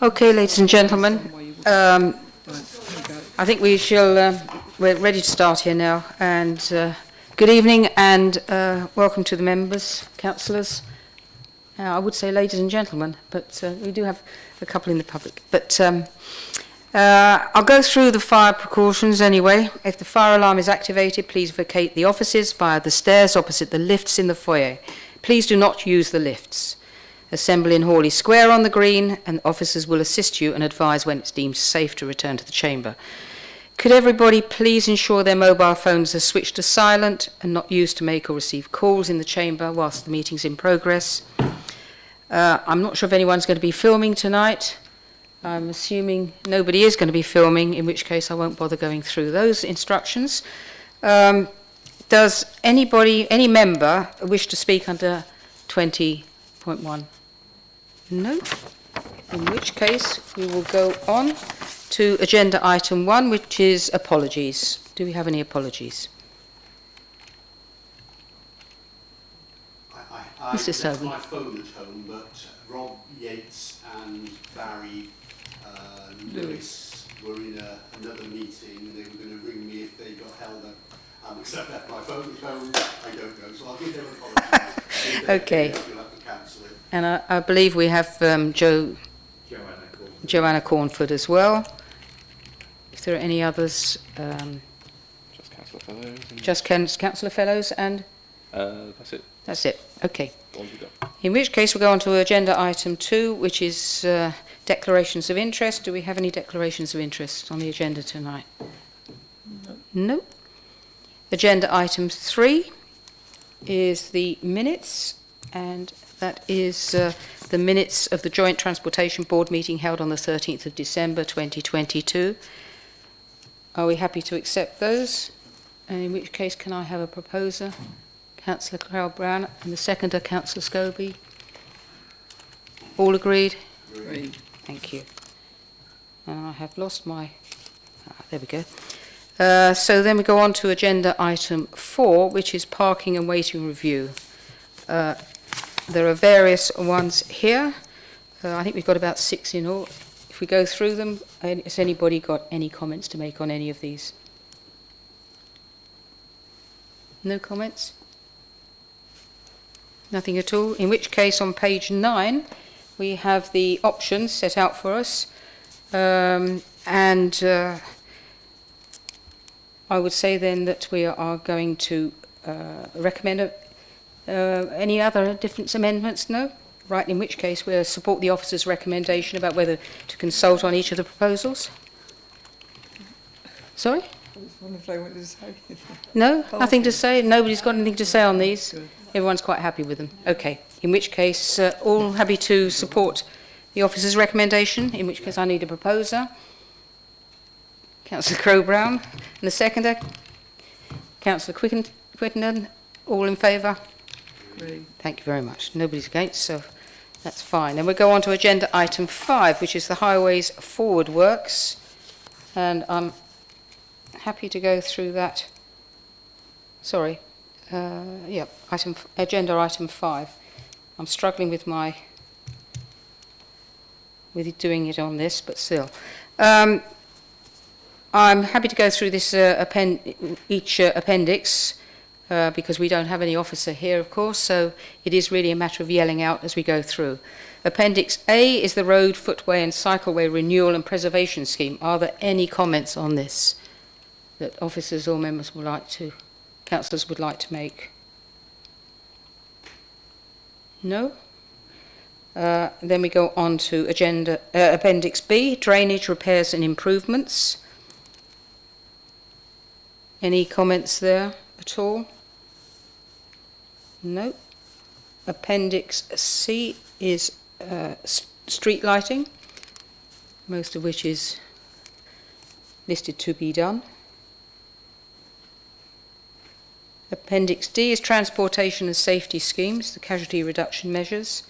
Okay, ladies and gentlemen, I think we shall, we're ready to start here now, and good evening and welcome to the members, councillors. I would say ladies and gentlemen, but we do have a couple in the public. But I'll go through the fire precautions anyway. If the fire alarm is activated, please vacate the offices via the stairs opposite the lifts in the foyer. Please do not use the lifts. Assemble in Hawley Square on the green, and officers will assist you and advise when it's deemed safe to return to the chamber. Could everybody please ensure their mobile phones are switched to silent and not used to make or receive calls in the chamber whilst the meeting's in progress? I'm not sure if anyone's going to be filming tonight. I'm assuming nobody is going to be filming, in which case I won't bother going through those instructions. Does anybody, any member, wish to speak under 20.1? No, in which case we will go on to agenda item 1, which is apologies. Do we have any apologies? I Mr. Sobey. left my phone at home, but Rob Yates and Barry Lewis were in another meeting, and they were going to ring me if they got held up. Except I left my phone at home, I don't know, so I'll give them apologies. Okay. You'll have to cancel it. And I believe we have Joanna Cornford as well. If there are any others, just Councillor Fellows. just Councillor Fellows and? That's it. That's it, okay. All you got. In which case we'll go on to agenda item 2, which is declarations of interest. Do we have any declarations of interest on the agenda tonight? No. Agenda item 3 is the minutes, and that is the minutes of the Joint Transportation Board meeting held on the 13th of December 2022. Are we happy to accept those? And in which case can I have a proposer? Councillor Crowell-Brown, and the seconder, Councillor Scobie. All agreed? Agreed. Thank you. And I have lost my... there we go. So then we go on to agenda item 4, which is parking and waiting review. There are various ones here. I think we've got about 6 in all. If we go through them, has anybody got any comments to make on any of these? No comments? Nothing at all? In which case, on page 9, we have the options set out for us. I would say then that we are going to recommend any other difference amendments? No? Right, in which case we'll support the officer's recommendation about whether to consult on each of the proposals. Sorry? I was wondering if they wanted to say anything. No? Nothing to say? Nobody's got anything to say on these? Good. Everyone's quite happy with them? Okay. In which case, all happy to support the officer's recommendation, in which case I need a proposer. Councillor Crowell-Brown. And the seconder, Councillor Quittenden. All in favour? Agreed. Thank you very much. Nobody's against, so that's fine. Then we'll go on to agenda item 5, which is the highways forward works. And I'm happy to go through that. Sorry. Agenda item 5. I'm struggling with doing it on this, but still. I'm happy to go through this each appendix because we don't have any officer here, of course, so it is really a matter of yelling out as we go through. Appendix A is the road, footway and cycleway renewal and preservation scheme. Are there any comments on this that officers or members would like to, councillors would like to make? No? Then we go on to Appendix B, drainage repairs and improvements. Any comments there at all? No. Appendix C is street lighting, most of which is listed to be done. Appendix D is transportation and safety schemes, the casualty reduction measures.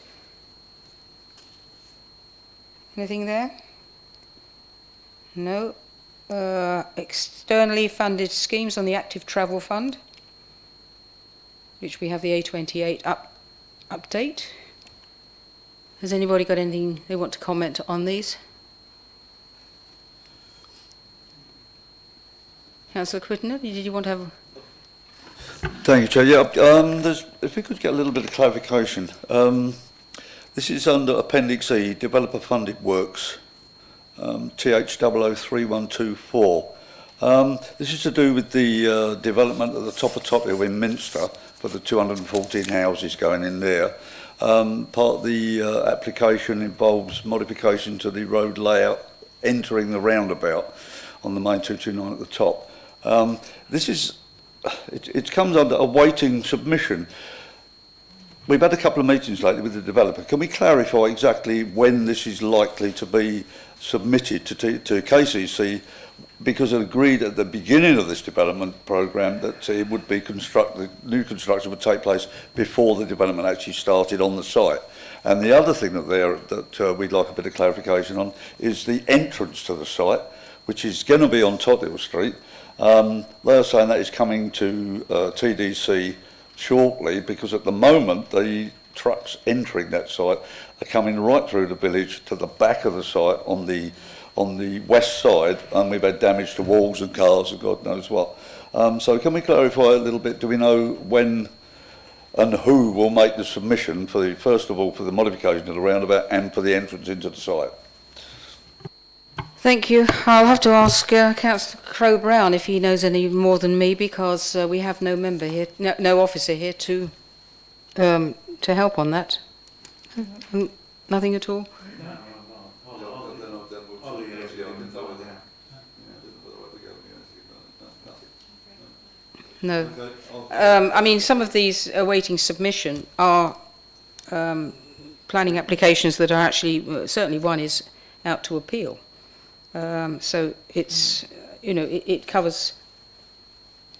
Anything there? No. Externally funded schemes on the active travel fund, which we have the A28 update. Has anybody got anything they want to comment on these? Councillor Crittenden, did you want to have... Thank you, Chair. Yeah, if we could get a little bit of clarification. This is under Appendix E, Developer Funded Works, TH003124. This is to do with the development at the top of Tophill in Minster for the 214 houses going in there. Part of the application involves modification to the road layout entering the roundabout on the main 229 at the top. It comes under awaiting submission. We've had a couple of meetings lately with the developer. Can we clarify exactly when this is likely to be submitted to KCC? Because it agreed at the beginning of this development programme that it would be new construction would take place before the development actually started on the site. And the other thing that we'd like a bit of clarification on is the entrance to the site, which is going to be on Tothill Street. They are saying that is coming to TDC shortly, because at the moment the trucks entering that site are coming right through the village to the back of the site on the west side, and we've had damage to walls and cars and God knows what. So can we clarify a little bit? Do we know when and who will make the submission for first of all for the modification of the roundabout and for the entrance into the site? Thank you. I'll have to ask Councillor Crowe-Brown if he knows any more than me, because we have no member here, no officer here to help on that. Nothing at all? No. I mean, some of these awaiting submission are planning applications that are actually, certainly one is out to appeal. So it's, it covers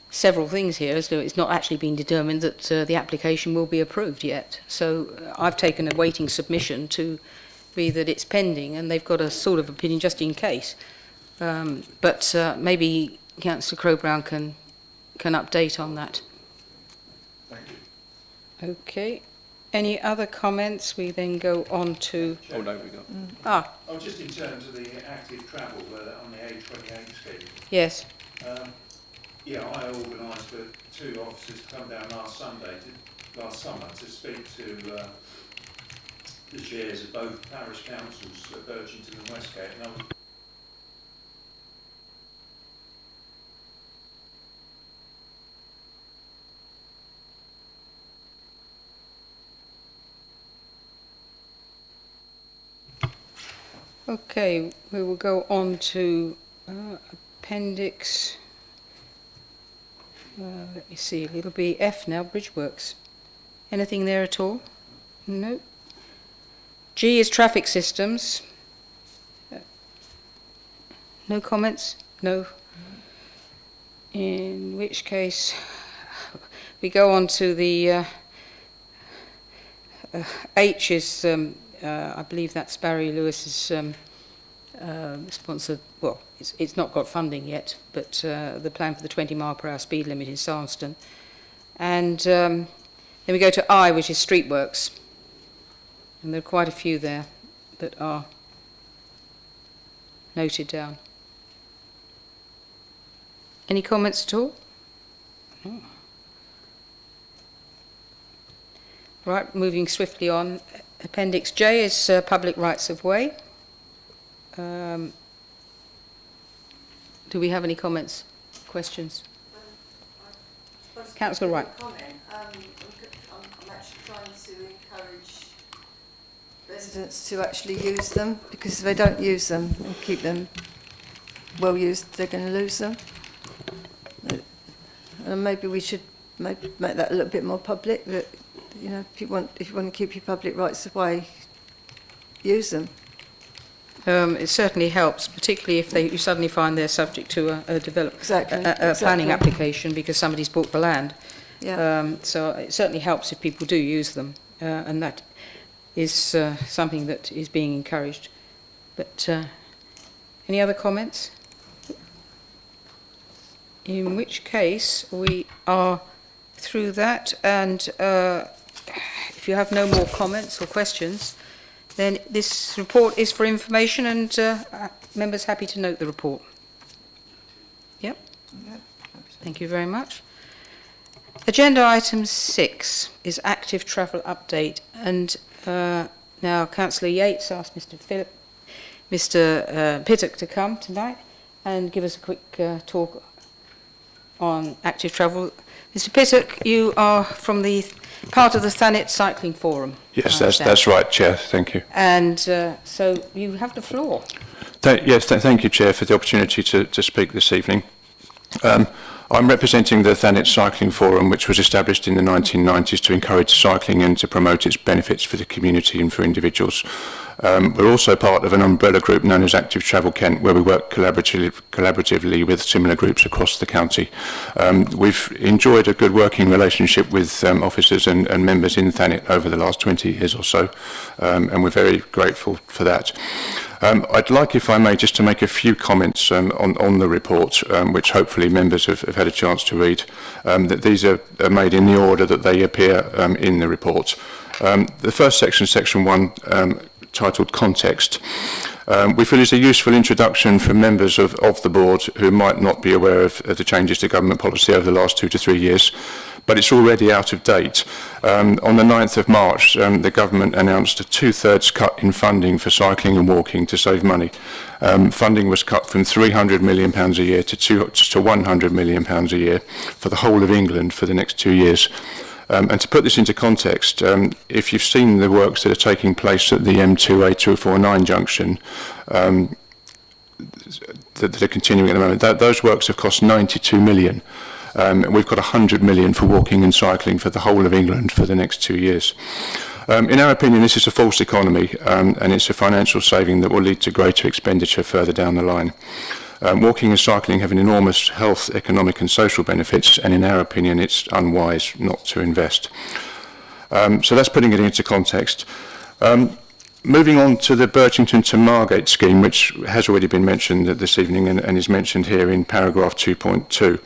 several things here, as though it's not actually been determined that the application will be approved yet. So I've taken a waiting submission to be that it's pending, and they've got a sort of opinion just in case. But maybe Councillor Crowe-Brown can update on that. Thank you. Okay. Any other comments? We then go on to... Oh, no, we got... Oh, just in terms of the active travel on the A28 scheme. Yes. Yeah, I organised for 2 officers to come down last summer to speak to the chairs of both parish councils, Birchington and Westgate, and I was Okay, we will go on to appendix. Let me see, it'll be F now, Bridgeworks. Anything there at all? No. G is traffic systems. No comments? No. In which case, we go on to the H is, I believe that's Barry Lewis's sponsored, well, it's not got funding yet, but the plan for the 20 mile per hour speed limit in Sarnston. And then we go to I, which is streetworks. And there are quite a few there that are noted down. Any comments at all? No. Right, moving swiftly on. Appendix J is public rights of way. Do we have any comments, questions? Councillor Wright. I'm actually trying to encourage residents to actually use them, because if they don't use them and keep them well used, they're going to lose them. And maybe we should make that a little bit more public, that if you want to keep your public rights of way, use them. It certainly helps, particularly if you suddenly find they're subject to a planning application because somebody's bought the land. Yeah. So it certainly helps if people do use them, and that is something that is being encouraged. But any other comments? In which case we are through that, and if you have no more comments or questions, Then this report is for information, and members happy to note the report. Yep. Thank you very much. Agenda item 6 is active travel update, and now Councillor Yates asked Mr. Pittock to come tonight and give us a quick talk on active travel. Mr. Pittock, you are from the part of the Thanet Cycling Forum. Yes, that's right, Chair. Thank you. And so you have the floor. Thank you, Chair, for the opportunity to speak this evening. I'm representing the Thanet Cycling Forum, which was established in the 1990s to encourage cycling and to promote its benefits for the community and for individuals. We're also part of an umbrella group known as Active Travel Kent, where we work collaboratively with similar groups across the county. We've enjoyed a good working relationship with officers and members in Thanet over the last 20 years or so, and we're very grateful for that. I'd like, if I may, just to make a few comments on the report, which hopefully members have had a chance to read. That these are made in the order that they appear in the report. The first section, section 1, titled Context, we feel is a useful introduction for members of the board who might not be aware of the changes to government policy over the last 2 to 3 years, but it's already out of date. On the 9th of March, the government announced a 2/3 cut in funding for cycling and walking to save money. Funding was cut from £300 million a year to £100 million a year for the whole of England for the next 2 years. And to put this into context, if you've seen the works that are taking place at the M2A249 junction, that are continuing at the moment, those works have cost 92 million. We've got 100 million for walking and cycling for the whole of England for the next 2 years. In our opinion, this is a false economy, and it's a financial saving that will lead to greater expenditure further down the line. Walking and cycling have an enormous health, economic and social benefits, and in our opinion it's unwise not to invest. So that's putting it into context. Moving on to the Birchington to Margate scheme, which has already been mentioned this evening and is mentioned here in paragraph 2.2.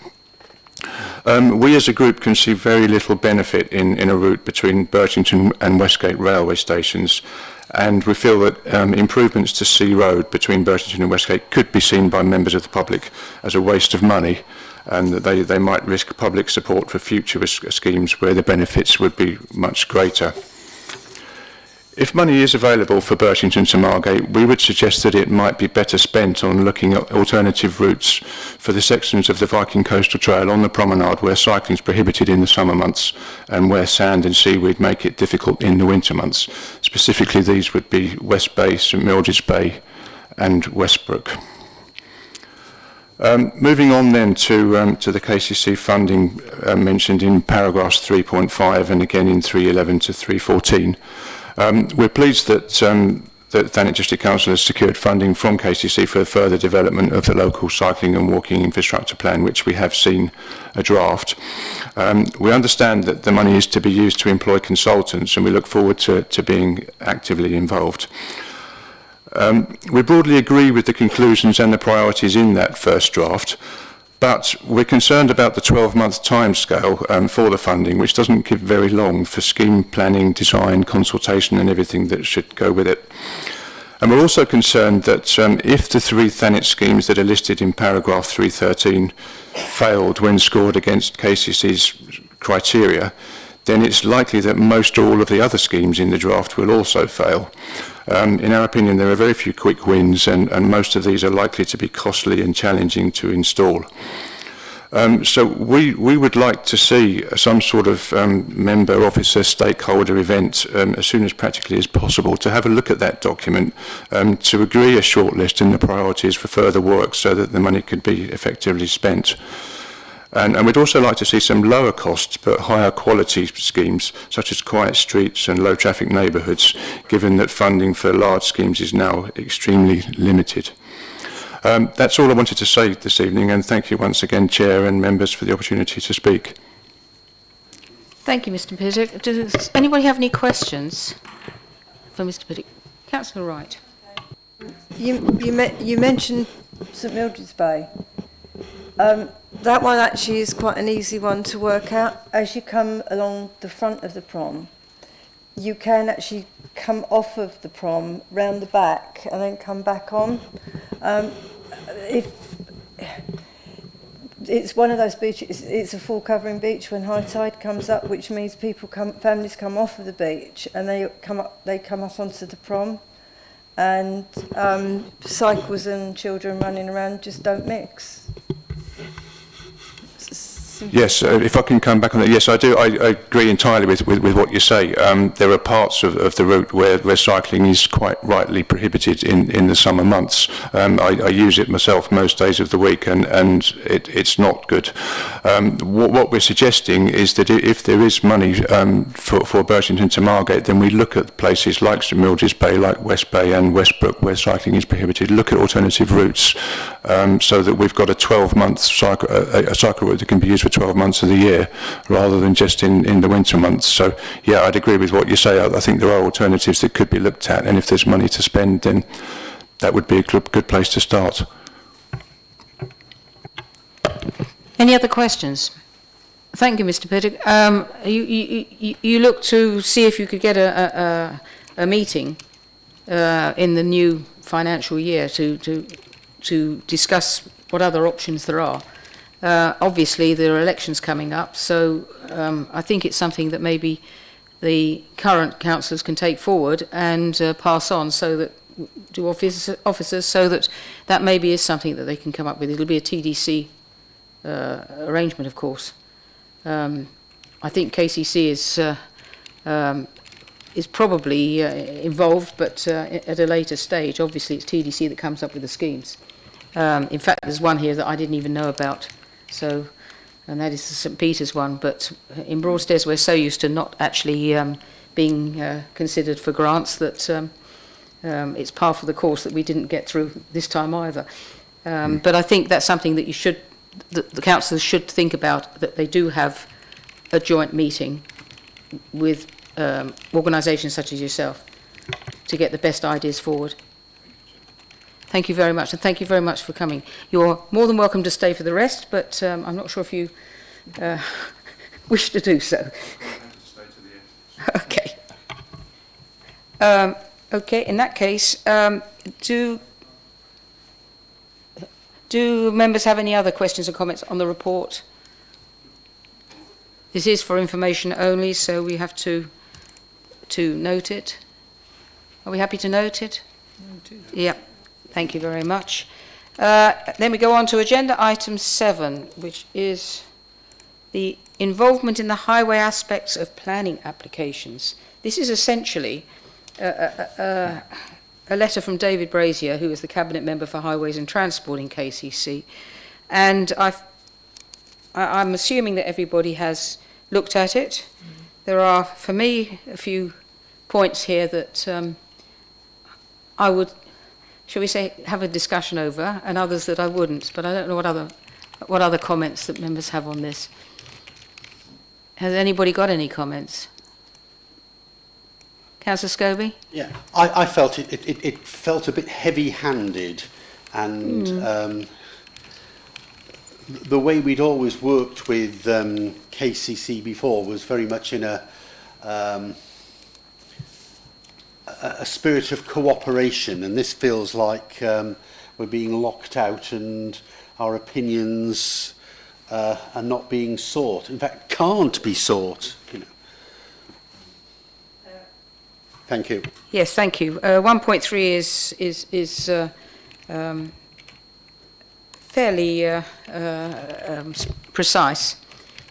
We as a group can see very little benefit in a route between Birchington and Westgate railway stations, and we feel that improvements to Sea Road between Birchington and Westgate could be seen by members of the public as a waste of money, and that they might risk public support for future schemes where the benefits would be much greater. If money is available for Birchington to Margate, we would suggest that it might be better spent on looking at alternative routes for the sections of the Viking Coastal Trail on the promenade where cycling is prohibited in the summer months and where sand and seaweed make it difficult in the winter months. Specifically, these would be West Bay, St Mildred's Bay and Westbrook. Moving on then to the KCC funding mentioned in paragraphs 3.5 and again in 3.11 to 3.14. We're pleased that Thanet District Council has secured funding from KCC for further development of the local cycling and walking infrastructure plan, which we have seen a draft. We understand that the money is to be used to employ consultants, and we look forward to being actively involved. We broadly agree with the conclusions and the priorities in that first draft, but we're concerned about the 12-month timescale for the funding, which doesn't give very long for scheme planning, design, consultation and everything that should go with it. And we're also concerned that if the 3 Thanet schemes that are listed in paragraph 313 failed when scored against KCC's criteria, then it's likely that most or all of the other schemes in the draft will also fail. In our opinion, there are very few quick wins, and most of these are likely to be costly and challenging to install. So we would like to see some sort of member, officer, stakeholder event as soon as practically as possible to have a look at that document, to agree a shortlist and the priorities for further work so that the money could be effectively spent. And we'd also like to see some lower cost but higher quality schemes, such as quiet streets and low traffic neighbourhoods, given that funding for large schemes is now extremely limited. That's all I wanted to say this evening, and thank you once again, Chair and members, for the opportunity to speak. Thank you, Mr. Pittock. Does anybody have any questions for Mr. Pittock? Councillor Wright. You mentioned St Mildred's Bay. That one actually is quite an easy one to work out. As you come along the front of the prom, you can actually come off of the prom, round the back, and then come back on. If it's one of those beaches, it's a full covering beach when high tide comes up, which means families come off of the beach and they come up onto the prom, and cycles and children running around just don't mix. Yes, if I can come back on that. Yes, I do. I agree entirely with what you say. There are parts of the route where cycling is quite rightly prohibited in the summer months. I use it myself most days of the week, and it's not good. What we're suggesting is that if there is money for Burchington to Margate, then we look at places like St Mildred's Bay, like West Bay and Westbrook, where cycling is prohibited. Look at alternative routes, so that we've got a 12-month cycle, a cycle route that can be used for 12 months of the year rather than just in the winter months. So yeah, I'd agree with what you say. I think there are alternatives that could be looked at, and if there's money to spend, then that would be a good place to start. Any other questions? Thank you, Mr. Pittock. You look to see if you could get a meeting in the new financial year to discuss what other options there are. Obviously, there are elections coming up, so I think it's something that maybe the current councillors can take forward and pass on, so that to officers, so that maybe is something that they can come up with. It'll be a TDC arrangement, of course. I think KCC is probably involved, but at a later stage. Obviously, it's TDC that comes up with the schemes. In fact, there's one here that I didn't even know about. So, and that is the St Peter's one, but in Broadstairs we're so used to not actually being considered for grants that it's par for the course that we didn't get through this time either. But I think that's something that the councillors should think about, that they do have a joint meeting with organisations such as yourself to get the best ideas forward. Thank you very much, and thank you very much for coming. You're more than welcome to stay for the rest, but I'm not sure if you wish to do so. Okay. Okay, in that case, do members have any other questions or comments on the report? This is for information only, so we have to note it. Are we happy to note it? Yeah. Thank you very much. Then we go on to agenda item 7, which is the involvement in the highway aspects of planning applications. This is essentially a letter from David Brazier, who is the Cabinet Member for Highways and Transport in KCC. And I'm assuming that everybody has looked at it. There are, for me, a few points here that I would, shall we say, have a discussion over, and others that I wouldn't, but I don't know what other comments that members have on this. Has anybody got any comments? Councillor Scobie? Yeah, I felt it felt a bit heavy-handed, and the way we'd always worked with KCC before was very much in a spirit of cooperation, and this feels like we're being locked out and our opinions are not being sought. In fact, can't be sought. You know. Thank you. Yes, thank you. 1.3 is fairly precise,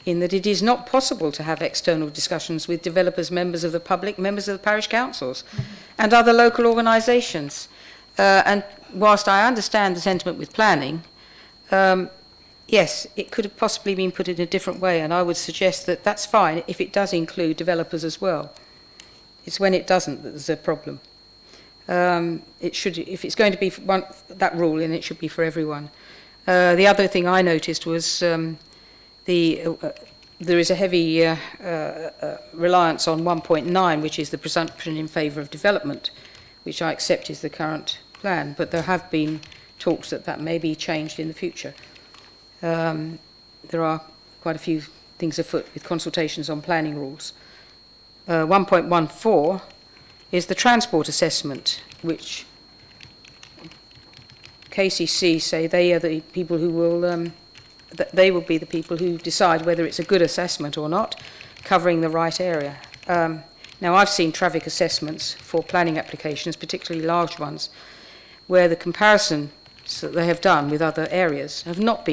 in that it is not possible to have external discussions with developers, members of the public, members of the parish councils, and other local organisations. And whilst I understand the sentiment with planning, yes, it could have possibly been put in a different way, and I would suggest that that's fine if it does include developers as well. It's when it doesn't that there's a problem. It should, if it's going to be that rule, then it should be for everyone. The other thing I noticed was there is a heavy reliance on 1.9, which is the presumption in favour of development, which I accept is the current plan, but there have been talks that may be changed in the future. There are quite a few things afoot with consultations on planning rules. 1.14 is the transport assessment, which KCC say they are the people who will, that they will be the people who decide whether it's a good assessment or not, covering the right area. Now, I've seen traffic assessments for planning applications, particularly large ones, where the comparisons that they have done with other areas have not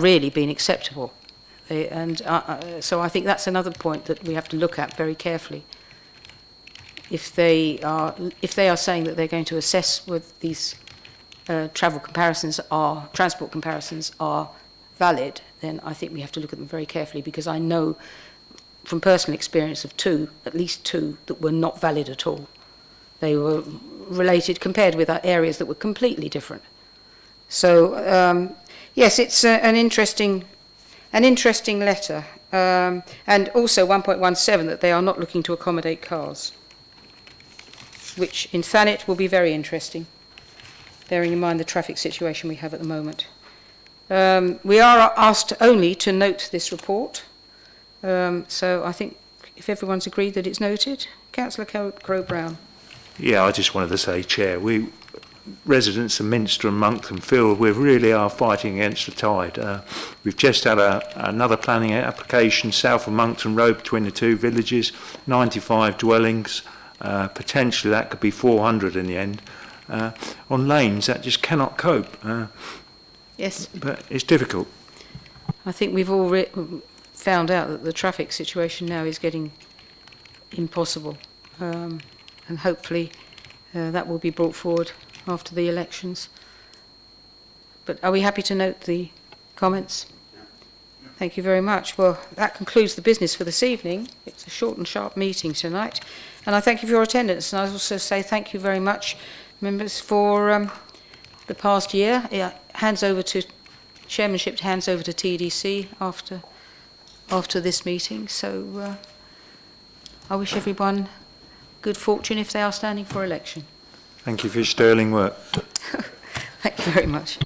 really been acceptable. So I think that's another point that we have to look at very carefully. If they are saying that they're going to assess whether these transport comparisons are valid, then I think we have to look at them very carefully, because I know from personal experience of at least two, that were not valid at all. They were related, compared with areas that were completely different. So yes, it's an interesting letter, and also 1.17 that they are not looking to accommodate cars, which in Thanet will be very interesting, bearing in mind the traffic situation we have at the moment. We are asked only to note this report, so I think if everyone's agreed that it's noted. Councillor Crowe-Brown. Yeah, I just wanted to say, Chair, we residents of Minster and Monkton feel we really are fighting against the tide. We've just had another planning application south of Monkton Road between the two villages, 95 dwellings. Potentially that could be 400 in the end. On lanes that just cannot cope. Yes. But it's difficult. I think we've all found out that the traffic situation now is getting impossible, and hopefully that will be brought forward after the elections. But are we happy to note the comments? Thank you very much. Well, that concludes the business for this evening. It's a short and sharp meeting tonight, and I thank you for your attendance, and I also say thank you very much, members, for the past year. Chairmanship hands over to TDC after this meeting, so I wish everyone good fortune if they are standing for election. Thank you for your sterling work. Thank you very much.